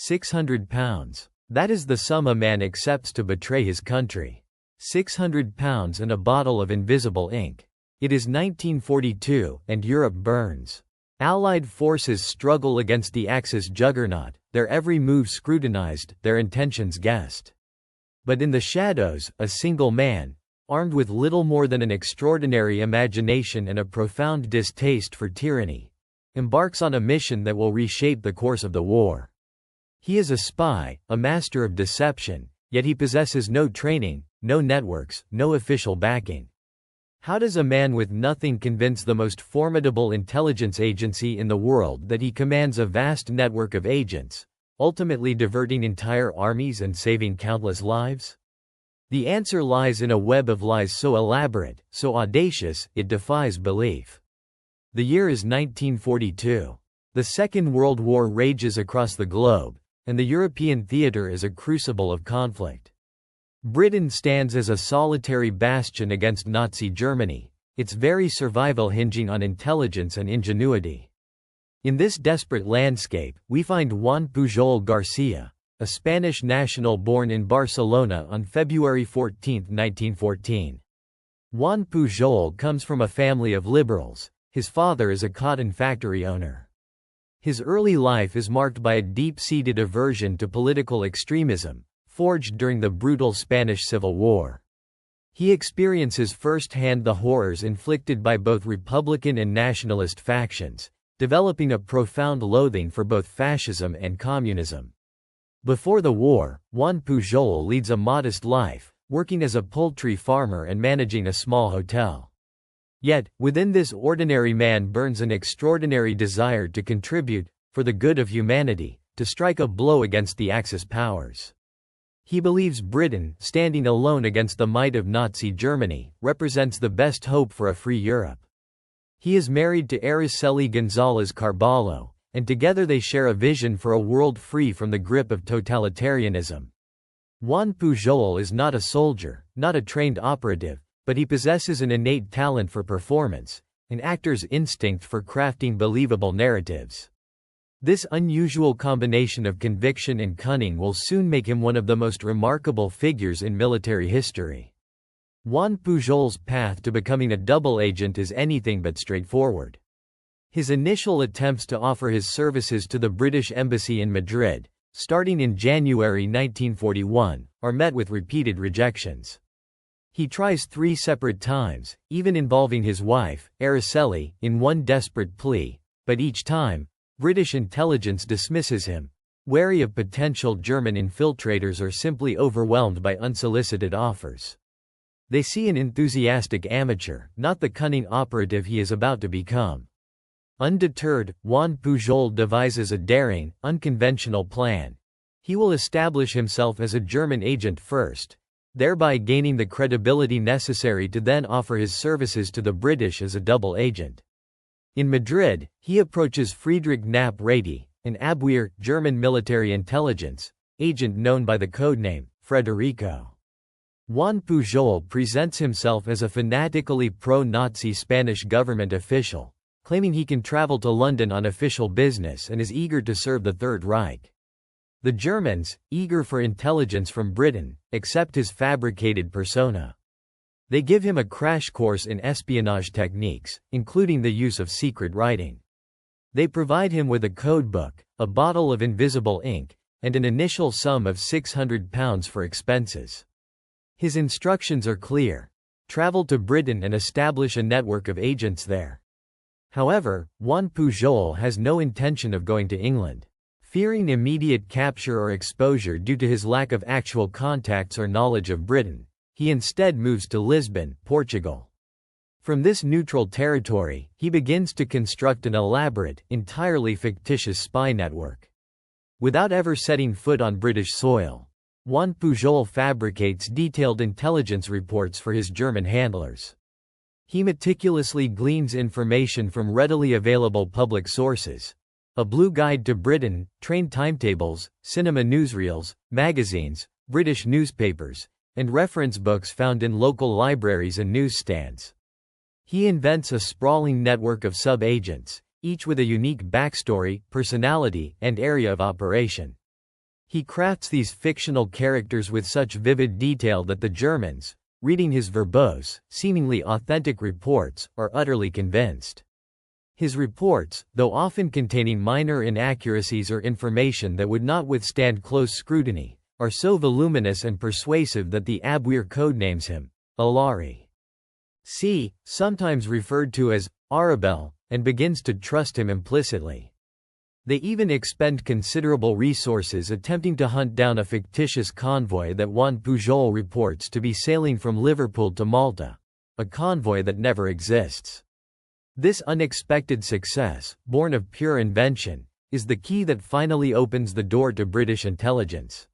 £600. That is the sum a man accepts to betray his country. £600 and a bottle of invisible ink. It is 1942, and Europe burns. Allied forces struggle against the Axis juggernaut, their every move scrutinized, their intentions guessed. But in the shadows, a single man, armed with little more than an extraordinary imagination and a profound distaste for tyranny, embarks on a mission that will reshape the course of the war. He is a spy, a master of deception, yet he possesses no training, no networks, no official backing. How does a man with nothing convince the most formidable intelligence agency in the world that he commands a vast network of agents, ultimately diverting entire armies and saving countless lives? The answer lies in a web of lies so elaborate, so audacious, it defies belief. The year is 1942. The Second World War rages across the globe, and the European theater is a crucible of conflict. Britain stands as a solitary bastion against Nazi Germany, its very survival hinging on intelligence and ingenuity. In this desperate landscape, we find Juan Pujol Garcia, a Spanish national born in Barcelona on February 14, 1914. Juan Pujol comes from a family of liberals. His father is a cotton factory owner. His early life is marked by a deep-seated aversion to political extremism, forged during the brutal Spanish Civil War. He experiences firsthand the horrors inflicted by both Republican and nationalist factions, developing a profound loathing for both fascism and communism. Before the war, Juan Pujol leads a modest life, working as a poultry farmer and managing a small hotel. Yet, within this ordinary man burns an extraordinary desire to contribute, for the good of humanity, to strike a blow against the Axis powers. He believes Britain, standing alone against the might of Nazi Germany, represents the best hope for a free Europe. He is married to Araceli González Carballo, and together they share a vision for a world free from the grip of totalitarianism. Juan Pujol is not a soldier, not a trained operative, but he possesses an innate talent for performance, an actor's instinct for crafting believable narratives. This unusual combination of conviction and cunning will soon make him one of the most remarkable figures in military history. Juan Pujol's path to becoming a double agent is anything but straightforward. His initial attempts to offer his services to the British Embassy in Madrid, starting in January 1941, are met with repeated rejections. He tries 3 separate times, even involving his wife, Araceli, in one desperate plea, but each time, British intelligence dismisses him, wary of potential German infiltrators or simply overwhelmed by unsolicited offers. They see an enthusiastic amateur, not the cunning operative he is about to become. Undeterred, Juan Pujol devises a daring, unconventional plan. He will establish himself as a German agent first, thereby gaining the credibility necessary to then offer his services to the British as a double agent. In Madrid, he approaches Friedrich Knapp Raty, an Abwehr, German military intelligence agent known by the codename Frederico. Juan Pujol presents himself as a fanatically pro-Nazi Spanish government official, claiming he can travel to London on official business and is eager to serve the Third Reich. The Germans, eager for intelligence from Britain, accept his fabricated persona. They give him a crash course in espionage techniques, including the use of secret writing. They provide him with a code book, a bottle of invisible ink, and an initial sum of £600 for expenses. His instructions are clear: travel to Britain and establish a network of agents there. However, Juan Pujol has no intention of going to England. Fearing immediate capture or exposure due to his lack of actual contacts or knowledge of Britain, he instead moves to Lisbon, Portugal. From this neutral territory, he begins to construct an elaborate, entirely fictitious spy network. Without ever setting foot on British soil, Juan Pujol fabricates detailed intelligence reports for his German handlers. He meticulously gleans information from readily available public sources: a blue guide to Britain, train timetables, cinema newsreels, magazines, British newspapers, and reference books found in local libraries and newsstands. He invents a sprawling network of sub-agents, each with a unique backstory, personality, and area of operation. He crafts these fictional characters with such vivid detail that the Germans, reading his verbose, seemingly authentic reports, are utterly convinced. His reports, though often containing minor inaccuracies or information that would not withstand close scrutiny, are so voluminous and persuasive that the WWII codenames him Alari. C, sometimes referred to as Arabelle, and begins to trust him implicitly. They even expend considerable resources attempting to hunt down a fictitious convoy that Juan Pujol reports to be sailing from Liverpool to Malta, a convoy that never exists. This unexpected success, born of pure invention, is the key that finally opens the door to British intelligence.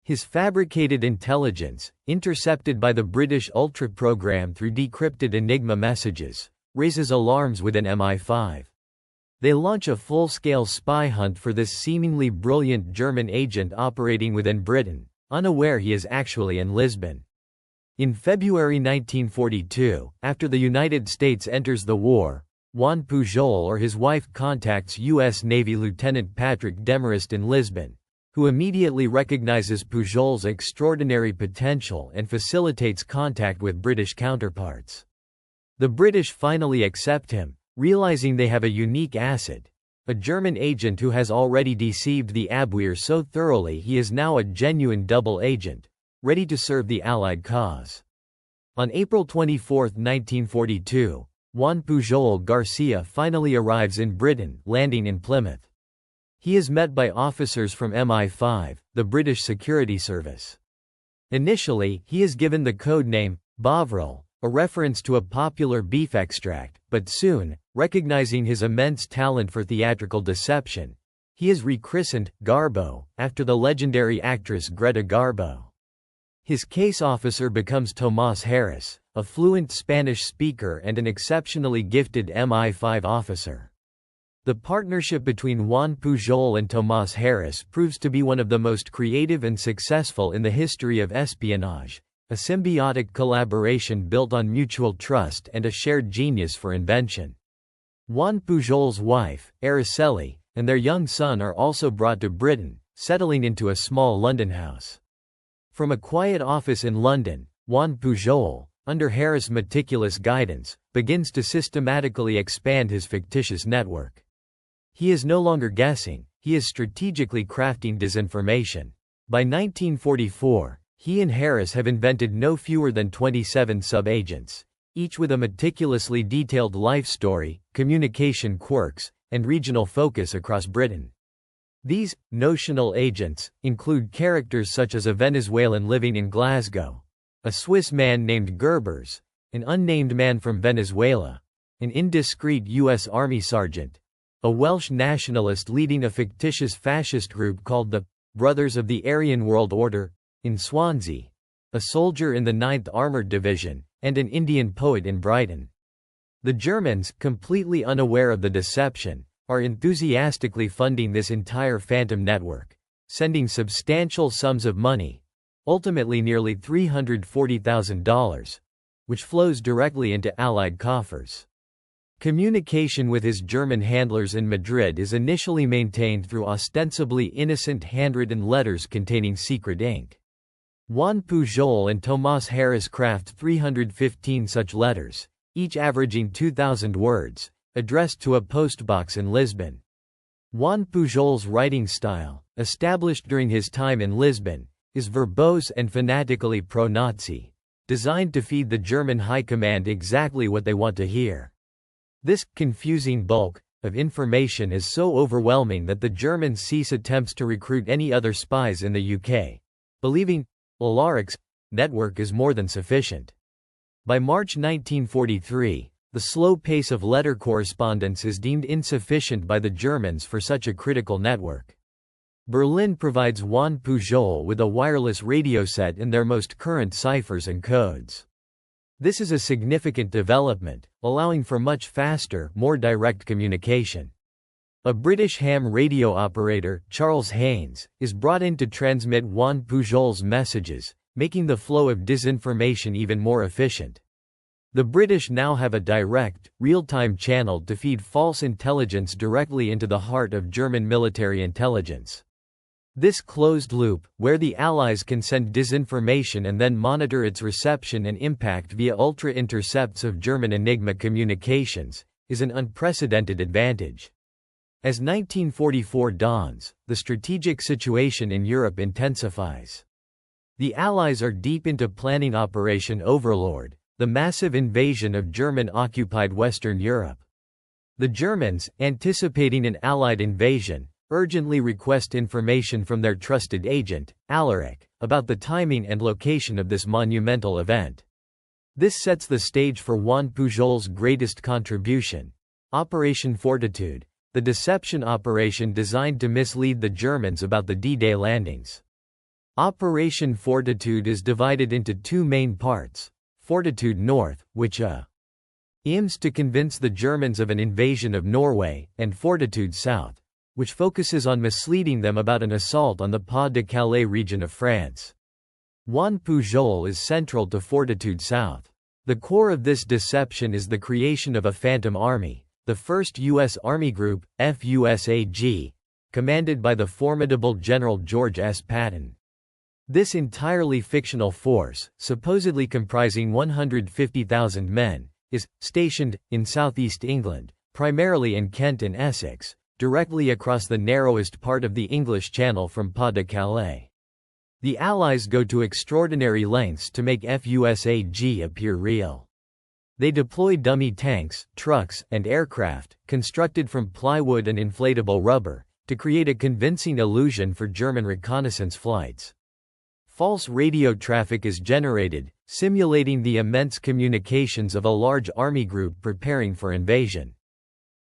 His fabricated intelligence, intercepted by the British Ultra program through decrypted Enigma messages, raises alarms within MI5. They launch a full-scale spy hunt for this seemingly brilliant German agent operating within Britain, unaware he is actually in Lisbon. In February 1942, after the United States enters the war, Juan Pujol or his wife contacts U.S. Navy Lieutenant Patrick Demarest in Lisbon, who immediately recognizes Pujol's extraordinary potential and facilitates contact with British counterparts. The British finally accept him, realizing they have a unique asset, a German agent who has already deceived the WWII so thoroughly he is now a genuine double agent, ready to serve the Allied cause. On April 24, 1942, Juan Pujol Garcia finally arrives in Britain, landing in Plymouth. He is met by officers from MI5, the British Security Service. Initially, he is given the code name Bovril, a reference to a popular beef extract, but soon, recognizing his immense talent for theatrical deception, he is rechristened Garbo, after the legendary actress Greta Garbo. His case officer becomes Tomás Harris, a fluent Spanish speaker and an exceptionally gifted MI5 officer. The partnership between Juan Pujol and Tomás Harris proves to be one of the most creative and successful in the history of espionage, a symbiotic collaboration built on mutual trust and a shared genius for invention. Juan Pujol's wife, Araceli, and their young son are also brought to Britain, settling into a small London house. From a quiet office in London, Juan Pujol, under Harris' meticulous guidance, begins to systematically expand his fictitious network. He is no longer guessing, he is strategically crafting disinformation. By 1944, he and Harris have invented no fewer than 27 sub-agents, each with a meticulously detailed life story, communication quirks, and regional focus across Britain. These notional agents include characters such as a Venezuelan living in Glasgow, a Swiss man named Gerbers, an unnamed man from Venezuela, an indiscreet U.S. Army sergeant, a Welsh nationalist leading a fictitious fascist group called the Brothers of the Aryan World Order, in Swansea, a soldier in the 9th Armoured Division, and an Indian poet in Brighton. The Germans, completely unaware of the deception, are enthusiastically funding this entire phantom network, sending substantial sums of money, ultimately nearly $340,000, which flows directly into Allied coffers. Communication with his German handlers in Madrid is initially maintained through ostensibly innocent handwritten letters containing secret ink. Juan Pujol and Tomás Harris craft 315 such letters, each averaging 2,000 words, addressed to a postbox in Lisbon. Juan Pujol's writing style, established during his time in Lisbon, is verbose and fanatically pro-Nazi, designed to feed the German high command exactly what they want to hear. This confusing bulk of information is so overwhelming that the Germans cease attempts to recruit any other spies in the UK, believing Alaric's network is more than sufficient. By March 1943, the slow pace of letter correspondence is deemed insufficient by the Germans for such a critical network. Berlin provides Juan Pujol with a wireless radio set and their most current ciphers and codes. This is a significant development, allowing for much faster, more direct communication. A British ham radio operator, Charles Haynes, is brought in to transmit Juan Pujol's messages, making the flow of disinformation even more efficient. The British now have a direct, real-time channel to feed false intelligence directly into the heart of German military intelligence. This closed loop, where the Allies can send disinformation and then monitor its reception and impact via ultra-intercepts of German Enigma communications, is an unprecedented advantage. As 1944 dawns, the strategic situation in Europe intensifies. The Allies are deep into planning Operation Overlord, the massive invasion of German-occupied Western Europe. The Germans, anticipating an Allied invasion, urgently request information from their trusted agent, Alaric, about the timing and location of this monumental event. This sets the stage for Juan Pujol's greatest contribution, Operation Fortitude, the deception operation designed to mislead the Germans about the D-Day landings. Operation Fortitude is divided into two main parts: Fortitude North, which aims to convince the Germans of an invasion of Norway, and Fortitude South, which focuses on misleading them about an assault on the Pas-de-Calais region of France. Juan Pujol is central to Fortitude South. The core of this deception is the creation of a Phantom Army, the first U.S. Army Group, FUSAG, commanded by the formidable General George S. Patton. This entirely fictional force, supposedly comprising 150,000 men, is stationed in southeast England, primarily in Kent and Essex, directly across the narrowest part of the English Channel from Pas-de-Calais. The Allies go to extraordinary lengths to make FUSAG appear real. They deploy dummy tanks, trucks, and aircraft, constructed from plywood and inflatable rubber, to create a convincing illusion for German reconnaissance flights. False radio traffic is generated, simulating the immense communications of a large army group preparing for invasion.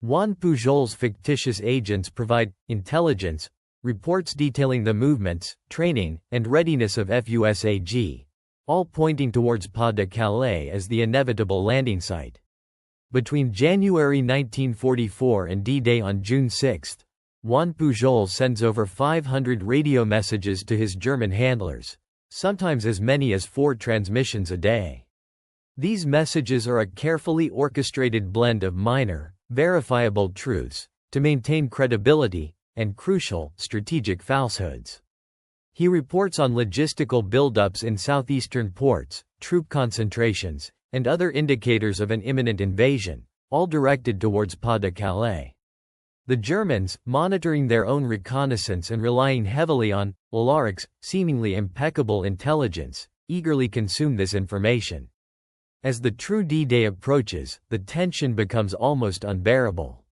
Juan Pujol's fictitious agents provide intelligence reports detailing the movements, training, and readiness of FUSAG, all pointing towards Pas-de-Calais as the inevitable landing site. Between January 1944 and D-Day on June 6, Juan Pujol sends over 500 radio messages to his German handlers, sometimes as many as 4 transmissions a day. These messages are a carefully orchestrated blend of minor, verifiable truths, to maintain credibility, and crucial, strategic falsehoods. He reports on logistical buildups in southeastern ports, troop concentrations, and other indicators of an imminent invasion, all directed towards Pas-de-Calais. The Germans, monitoring their own reconnaissance and relying heavily on Alaric's seemingly impeccable intelligence, eagerly consume this information. As the true D-Day approaches, the tension becomes almost unbearable.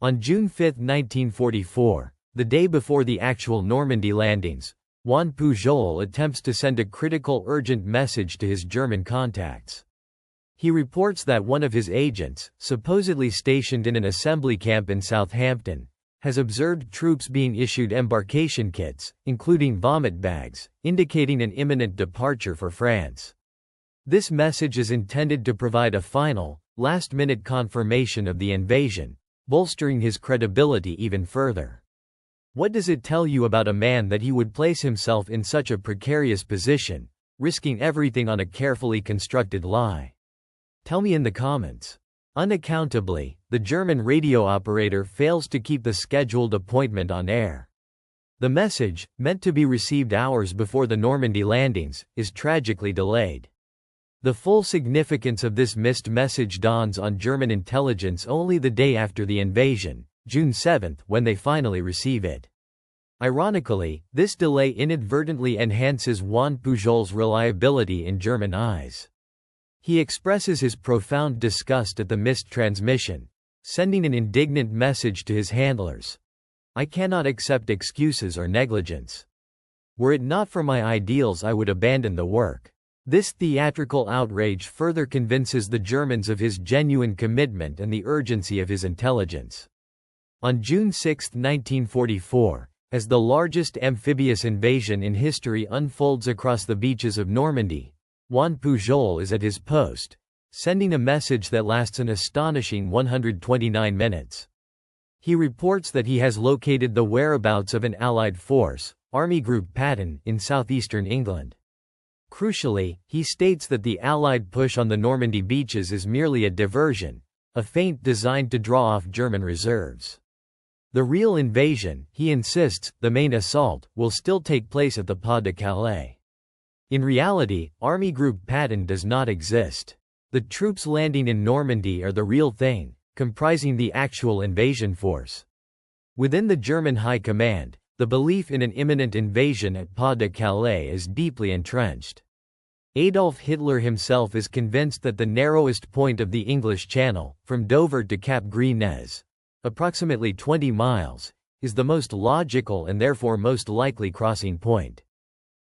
On June 5, 1944, the day before the actual Normandy landings, Juan Pujol attempts to send a critical urgent message to his German contacts. He reports that one of his agents, supposedly stationed in an assembly camp in Southampton, has observed troops being issued embarkation kits, including vomit bags, indicating an imminent departure for France. This message is intended to provide a final, last-minute confirmation of the invasion, bolstering his credibility even further. What does it tell you about a man that he would place himself in such a precarious position, risking everything on a carefully constructed lie? Tell me in the comments. Unaccountably, the German radio operator fails to keep the scheduled appointment on air. The message, meant to be received hours before the Normandy landings, is tragically delayed. The full significance of this missed message dawns on German intelligence only the day after the invasion, June 7, when they finally receive it. Ironically, this delay inadvertently enhances Juan Pujol's reliability in German eyes. He expresses his profound disgust at the missed transmission, sending an indignant message to his handlers. "I cannot accept excuses or negligence. Were it not for my ideals, I would abandon the work." This theatrical outrage further convinces the Germans of his genuine commitment and the urgency of his intelligence. On June 6, 1944, as the largest amphibious invasion in history unfolds across the beaches of Normandy, Juan Pujol is at his post, sending a message that lasts an astonishing 129 minutes. He reports that he has located the whereabouts of an Allied force, Army Group Patton, in southeastern England. Crucially, he states that the Allied push on the Normandy beaches is merely a diversion, a feint designed to draw off German reserves. The real invasion, he insists, the main assault, will still take place at the Pas de Calais. In reality, Army Group Patton does not exist. The troops landing in Normandy are the real thing, comprising the actual invasion force. Within the German High Command, the belief in an imminent invasion at Pas de Calais is deeply entrenched. Adolf Hitler himself is convinced that the narrowest point of the English Channel, from Dover to Cap Gris-Nez, approximately 20 miles, is the most logical and therefore most likely crossing point.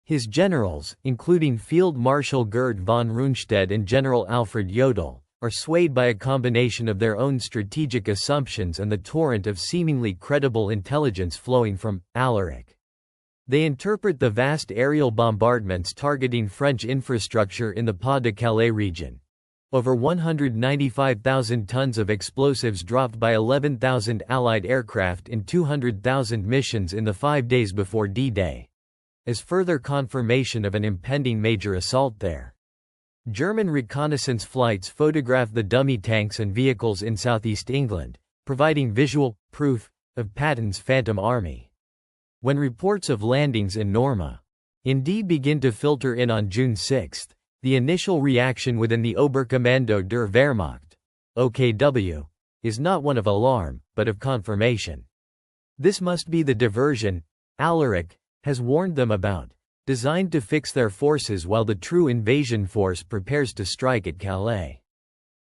His generals, including Field Marshal Gerd von Rundstedt and General Alfred Jodl, are swayed by a combination of their own strategic assumptions and the torrent of seemingly credible intelligence flowing from Alaric. They interpret the vast aerial bombardments targeting French infrastructure in the Pas de Calais region. Over 195,000 tons of explosives dropped by 11,000 Allied aircraft in 200,000 missions in the 5 days before D-Day, as further confirmation of an impending major assault there. German reconnaissance flights photograph the dummy tanks and vehicles in southeast England, providing visual proof of Patton's Phantom Army. When reports of landings in Normandy begin to filter in on June 6, the initial reaction within the Oberkommando der Wehrmacht (OKW) is not one of alarm, but of confirmation. This must be the diversion Alaric has warned them about, designed to fix their forces while the true invasion force prepares to strike at Calais.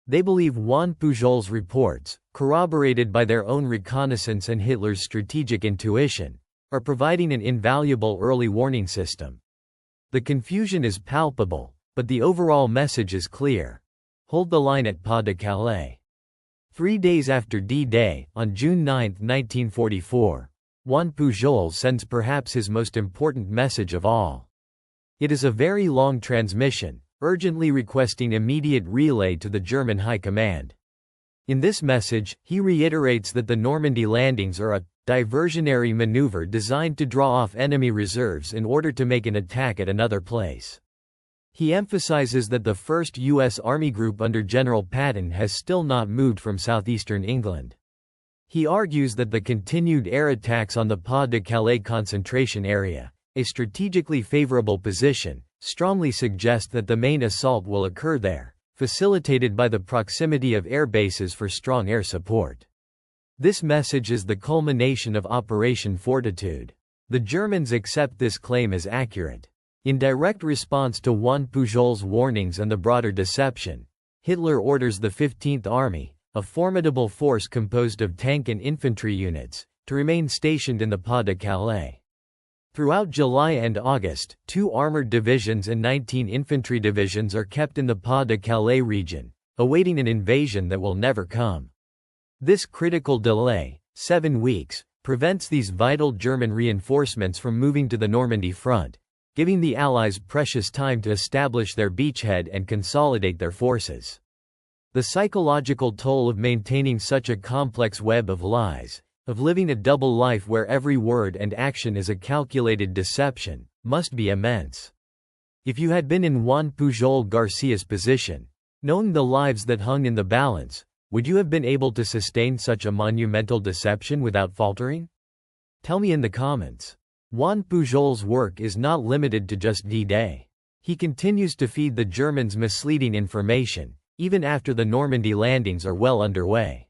They believe Juan Pujol's reports, corroborated by their own reconnaissance and Hitler's strategic intuition, are providing an invaluable early warning system. The confusion is palpable, but the overall message is clear. Hold the line at Pas de Calais. 3 days after D-Day, on June 9, 1944, Juan Pujol sends perhaps his most important message of all. It is a very long transmission, urgently requesting immediate relay to the German High Command. In this message, he reiterates that the Normandy landings are a diversionary maneuver designed to draw off enemy reserves in order to make an attack at another place. He emphasizes that the 1st U.S. Army Group under General Patton has still not moved from southeastern England. He argues that the continued air attacks on the Pas de Calais concentration area, a strategically favorable position, strongly suggest that the main assault will occur there, facilitated by the proximity of air bases for strong air support. This message is the culmination of Operation Fortitude. The Germans accept this claim as accurate. In direct response to Juan Pujol's warnings and the broader deception, Hitler orders the 15th Army, a formidable force composed of tank and infantry units, to remain stationed in the Pas de Calais. Throughout July and August, 2 armored divisions and 19 infantry divisions are kept in the Pas de Calais region, awaiting an invasion that will never come. This critical delay, 7 weeks, prevents these vital German reinforcements from moving to the Normandy front, giving the Allies precious time to establish their beachhead and consolidate their forces. The psychological toll of maintaining such a complex web of lies, of living a double life where every word and action is a calculated deception, must be immense. If you had been in Juan Pujol Garcia's position, knowing the lives that hung in the balance, would you have been able to sustain such a monumental deception without faltering? Tell me in the comments. Juan Pujol's work is not limited to just D-Day. He continues to feed the Germans misleading information, even after the Normandy landings are well underway.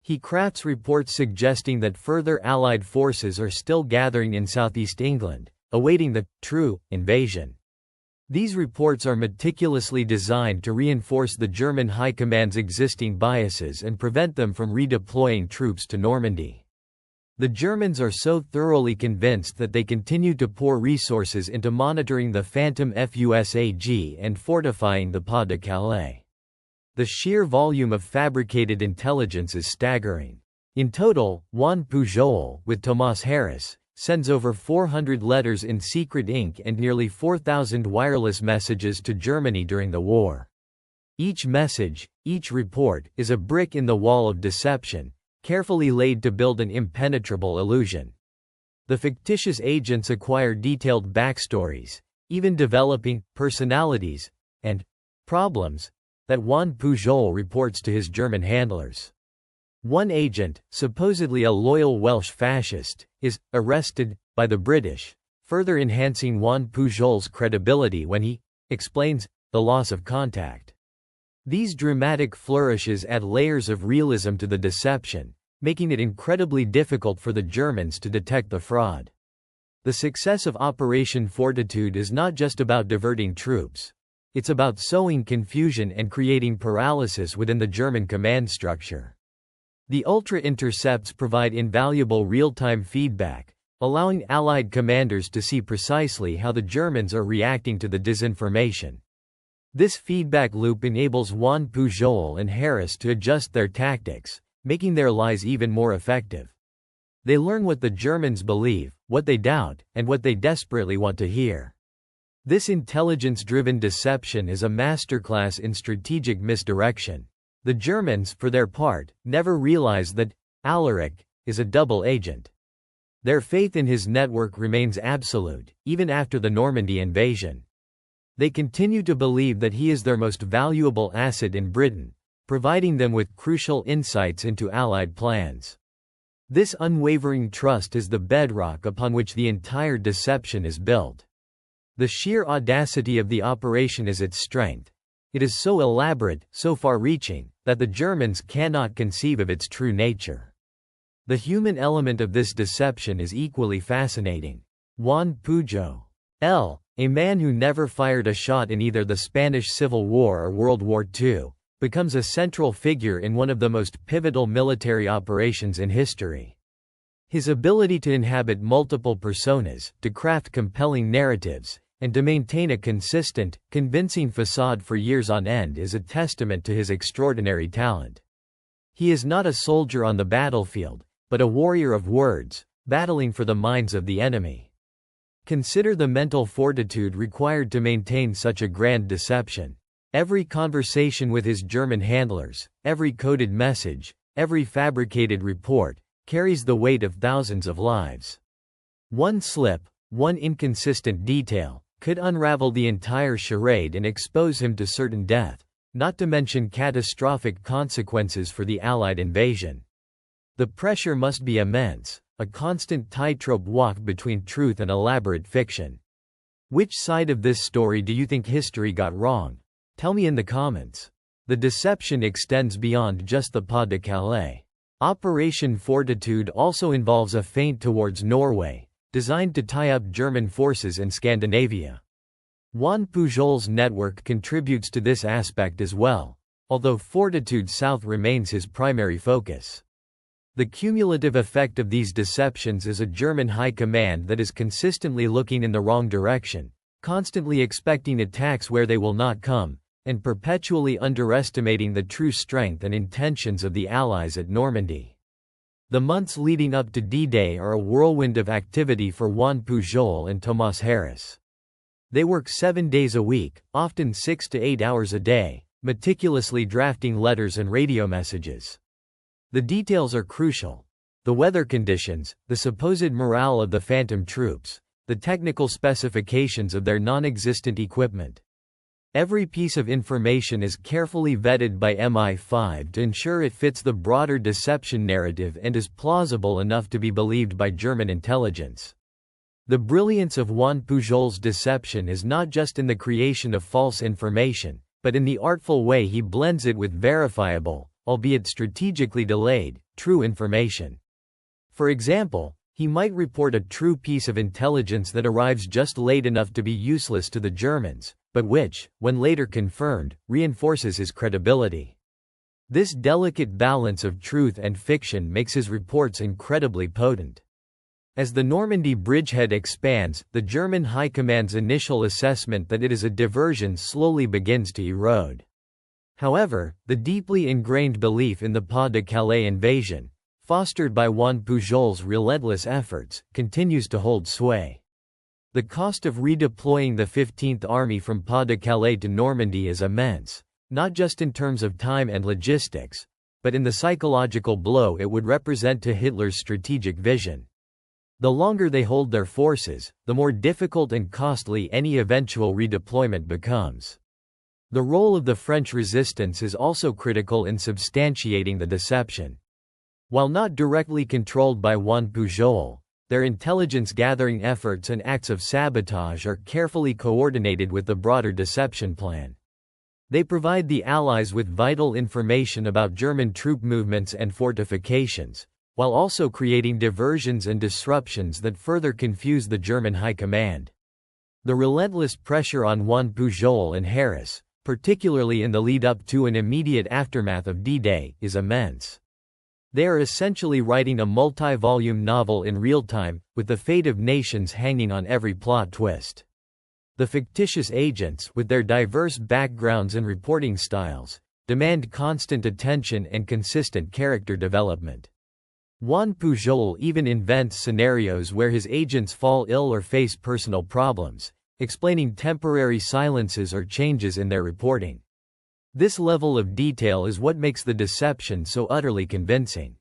He crafts reports suggesting that further Allied forces are still gathering in southeast England, awaiting the true invasion. These reports are meticulously designed to reinforce the German High Command's existing biases and prevent them from redeploying troops to Normandy. The Germans are so thoroughly convinced that they continue to pour resources into monitoring the Phantom FUSAG and fortifying the Pas de Calais. The sheer volume of fabricated intelligence is staggering. In total, Juan Pujol, with Tomás Harris, sends over 400 letters in secret ink and nearly 4,000 wireless messages to Germany during the war. Each message, each report, is a brick in the wall of deception, carefully laid to build an impenetrable illusion. The fictitious agents acquire detailed backstories, even developing personalities and problems that Juan Pujol reports to his German handlers. One agent, supposedly a loyal Welsh fascist, is arrested by the British, further enhancing Juan Pujol's credibility when he explains the loss of contact. These dramatic flourishes add layers of realism to the deception, making it incredibly difficult for the Germans to detect the fraud. The success of Operation Fortitude is not just about diverting troops. It's about sowing confusion and creating paralysis within the German command structure. The ultra-intercepts provide invaluable real-time feedback, allowing Allied commanders to see precisely how the Germans are reacting to the disinformation. This feedback loop enables Juan Pujol and Harris to adjust their tactics, making their lies even more effective. They learn what the Germans believe, what they doubt, and what they desperately want to hear. This intelligence-driven deception is a masterclass in strategic misdirection. The Germans, for their part, never realize that Alaric is a double agent. Their faith in his network remains absolute, even after the Normandy invasion. They continue to believe that he is their most valuable asset in Britain, providing them with crucial insights into Allied plans. This unwavering trust is the bedrock upon which the entire deception is built. The sheer audacity of the operation is its strength. It is so elaborate, so far-reaching, that the Germans cannot conceive of its true nature. The human element of this deception is equally fascinating. Juan Pujol, a man who never fired a shot in either the Spanish Civil War or World War II, becomes a central figure in one of the most pivotal military operations in history. His ability to inhabit multiple personas, to craft compelling narratives, and to maintain a consistent, convincing facade for years on end is a testament to his extraordinary talent. He is not a soldier on the battlefield, but a warrior of words, battling for the minds of the enemy. Consider the mental fortitude required to maintain such a grand deception. Every conversation with his German handlers, every coded message, every fabricated report, carries the weight of thousands of lives. One slip, one inconsistent detail, could unravel the entire charade and expose him to certain death, not to mention catastrophic consequences for the Allied invasion. The pressure must be immense, a constant tightrope walk between truth and elaborate fiction. Which side of this story do you think history got wrong? Tell me in the comments. The deception extends beyond just the Pas de Calais. Operation Fortitude also involves a feint towards Norway, designed to tie up German forces in Scandinavia. Juan Pujol's network contributes to this aspect as well, although Fortitude South remains his primary focus. The cumulative effect of these deceptions is a German high command that is consistently looking in the wrong direction, constantly expecting attacks where they will not come, and perpetually underestimating the true strength and intentions of the Allies at Normandy. The months leading up to D-Day are a whirlwind of activity for Juan Pujol and Tomás Harris. They work 7 days a week, often 6 to 8 hours a day, meticulously drafting letters and radio messages. The details are crucial. The weather conditions, the supposed morale of the phantom troops, the technical specifications of their non-existent equipment. Every piece of information is carefully vetted by MI5 to ensure it fits the broader deception narrative and is plausible enough to be believed by German intelligence. The brilliance of Juan Pujol's deception is not just in the creation of false information, but in the artful way he blends it with verifiable, albeit strategically delayed, true information. For example, he might report a true piece of intelligence that arrives just late enough to be useless to the Germans, but which, when later confirmed, reinforces his credibility. This delicate balance of truth and fiction makes his reports incredibly potent. As the Normandy bridgehead expands, the German High Command's initial assessment that it is a diversion slowly begins to erode. However, the deeply ingrained belief in the Pas de Calais invasion, fostered by Juan Pujol's relentless efforts, continues to hold sway. The cost of redeploying the 15th Army from Pas de Calais to Normandy is immense, not just in terms of time and logistics, but in the psychological blow it would represent to Hitler's strategic vision. The longer they hold their forces, the more difficult and costly any eventual redeployment becomes. The role of the French resistance is also critical in substantiating the deception. While not directly controlled by Juan Pujol, their intelligence-gathering efforts and acts of sabotage are carefully coordinated with the broader deception plan. They provide the Allies with vital information about German troop movements and fortifications, while also creating diversions and disruptions that further confuse the German High Command. The relentless pressure on Juan Pujol and Harris, particularly in the lead-up to and immediate aftermath of D-Day, is immense. They are essentially writing a multi-volume novel in real time, with the fate of nations hanging on every plot twist. The fictitious agents, with their diverse backgrounds and reporting styles, demand constant attention and consistent character development. Juan Pujol even invents scenarios where his agents fall ill or face personal problems, explaining temporary silences or changes in their reporting. This level of detail is what makes the deception so utterly convincing.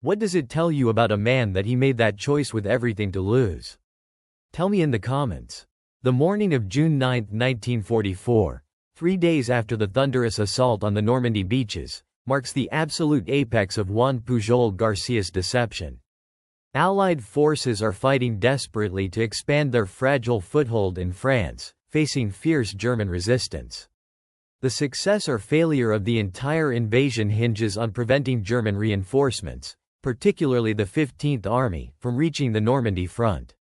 What does it tell you about a man that he made that choice with everything to lose? Tell me in the comments. The morning of June 9, 1944, 3 days after the thunderous assault on the Normandy beaches, marks the absolute apex of Juan Pujol Garcia's deception. Allied forces are fighting desperately to expand their fragile foothold in France, facing fierce German resistance. The success or failure of the entire invasion hinges on preventing German reinforcements, particularly the 15th Army, from reaching the Normandy front.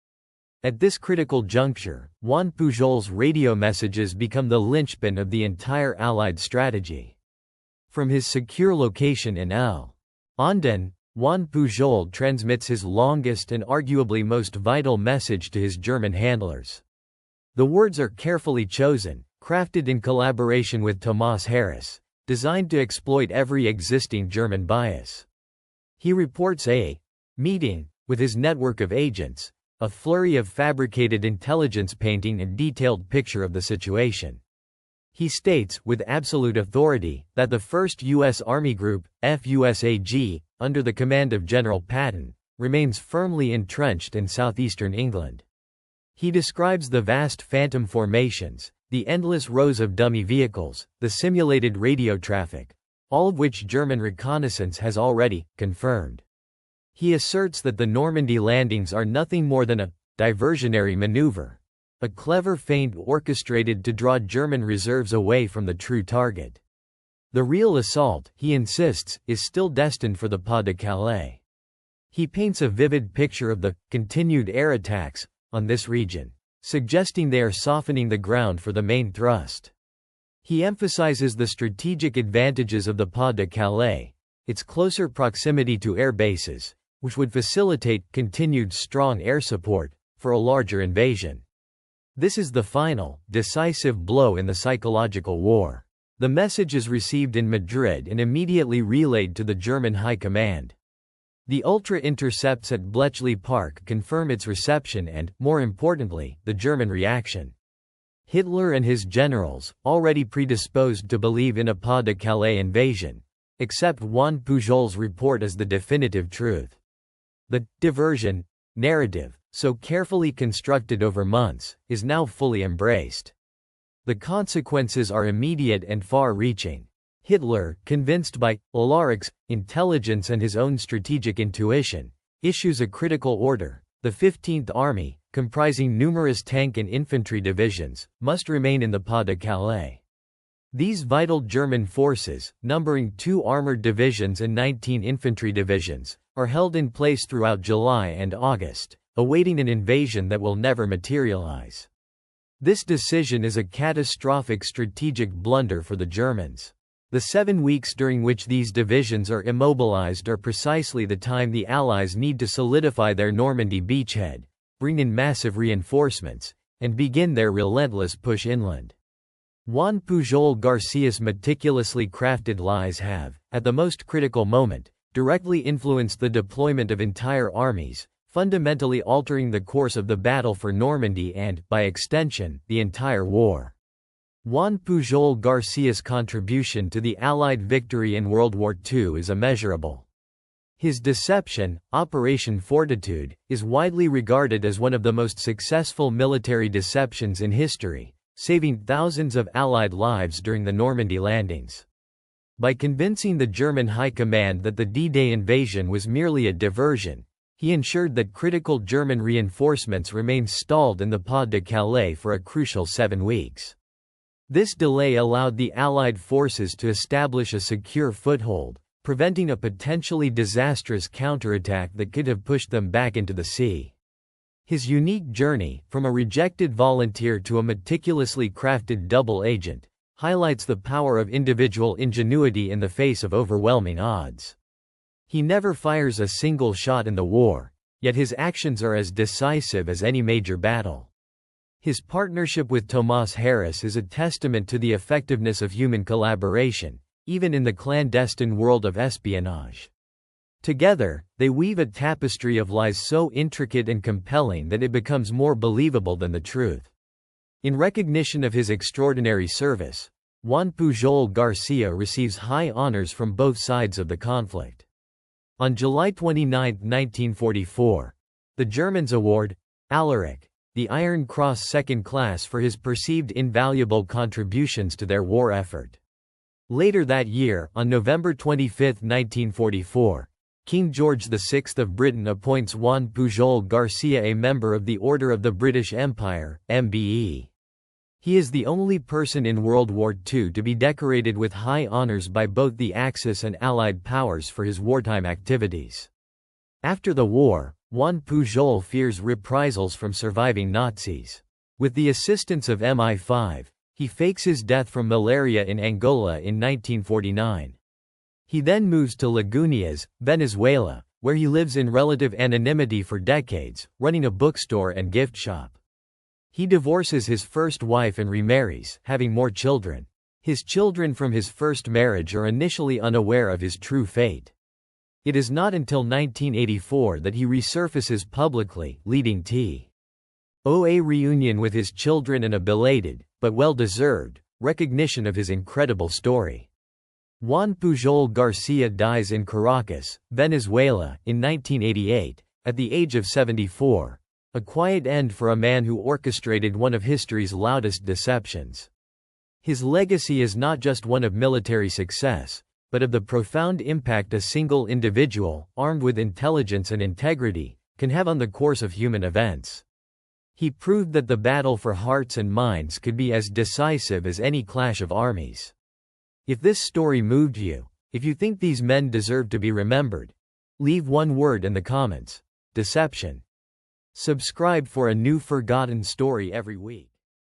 At this critical juncture, Juan Pujol's radio messages become the linchpin of the entire Allied strategy. From his secure location in Anden, Juan Pujol transmits his longest and arguably most vital message to his German handlers. The words are carefully chosen, crafted in collaboration with Tomás Harris, designed to exploit every existing German bias. He reports a meeting with his network of agents, a flurry of fabricated intelligence painting and detailed picture of the situation. He states, with absolute authority, that the 1st U.S. Army Group, FUSAG, under the command of General Patton, remains firmly entrenched in southeastern England. He describes the vast phantom formations, the endless rows of dummy vehicles, the simulated radio traffic, all of which German reconnaissance has already confirmed. He asserts that the Normandy landings are nothing more than a diversionary maneuver, a clever feint orchestrated to draw German reserves away from the true target. The real assault, he insists, is still destined for the Pas de Calais. He paints a vivid picture of the continued air attacks on this region, suggesting they are softening the ground for the main thrust. He emphasizes the strategic advantages of the Pas de Calais, its closer proximity to air bases, which would facilitate continued strong air support for a larger invasion. This is the final, decisive blow in the psychological war. The message is received in Madrid and immediately relayed to the German High Command. The ultra intercepts at Bletchley Park confirm its reception and, more importantly, the German reaction. Hitler and his generals, already predisposed to believe in a Pas de Calais invasion, accept Juan Pujol's report as the definitive truth. The diversion narrative, so carefully constructed over months, is now fully embraced. The consequences are immediate and far-reaching. Hitler, convinced by Alaric's intelligence and his own strategic intuition, issues a critical order. The 15th Army, comprising numerous tank and infantry divisions, must remain in the Pas de Calais. These vital German forces, numbering 2 armored divisions and 19 infantry divisions, are held in place throughout July and August, awaiting an invasion that will never materialize. This decision is a catastrophic strategic blunder for the Germans. The 7 weeks during which these divisions are immobilized are precisely the time the Allies need to solidify their Normandy beachhead, bring in massive reinforcements, and begin their relentless push inland. Juan Pujol Garcia's meticulously crafted lies have, at the most critical moment, directly influenced the deployment of entire armies, fundamentally altering the course of the battle for Normandy and, by extension, the entire war. Juan Pujol Garcia's contribution to the Allied victory in World War II is immeasurable. His deception, Operation Fortitude, is widely regarded as one of the most successful military deceptions in history, saving thousands of Allied lives during the Normandy landings. By convincing the German High Command that the D-Day invasion was merely a diversion, he ensured that critical German reinforcements remained stalled in the Pas de Calais for a crucial 7 weeks. This delay allowed the Allied forces to establish a secure foothold, preventing a potentially disastrous counterattack that could have pushed them back into the sea. His unique journey, from a rejected volunteer to a meticulously crafted double agent, highlights the power of individual ingenuity in the face of overwhelming odds. He never fires a single shot in the war, yet his actions are as decisive as any major battle. His partnership with Tomás Harris is a testament to the effectiveness of human collaboration, even in the clandestine world of espionage. Together, they weave a tapestry of lies so intricate and compelling that it becomes more believable than the truth. In recognition of his extraordinary service, Juan Pujol Garcia receives high honors from both sides of the conflict. On July 29, 1944, the Germans award Alaric the Iron Cross Second Class for his perceived invaluable contributions to their war effort. Later that year, on November 25, 1944, King George VI of Britain appoints Juan Pujol Garcia a member of the Order of the British Empire, MBE. He is the only person in World War II to be decorated with high honors by both the Axis and Allied powers for his wartime activities. After the war, Juan Pujol fears reprisals from surviving Nazis. With the assistance of MI5, he fakes his death from malaria in Angola in 1949. He then moves to Lagunias, Venezuela, where he lives in relative anonymity for decades, running a bookstore and gift shop. He divorces his first wife and remarries, having more children. His children from his first marriage are initially unaware of his true fate. It is not until 1984 that he resurfaces publicly, leading to a reunion with his children and a belated, but well-deserved, recognition of his incredible story. Juan Pujol Garcia dies in Caracas, Venezuela, in 1988, at the age of 74, a quiet end for a man who orchestrated one of history's loudest deceptions. His legacy is not just one of military success, but of the profound impact a single individual, armed with intelligence and integrity, can have on the course of human events. He proved that the battle for hearts and minds could be as decisive as any clash of armies. If this story moved you, if you think these men deserve to be remembered, leave one word in the comments: deception. Subscribe for a new forgotten story every week.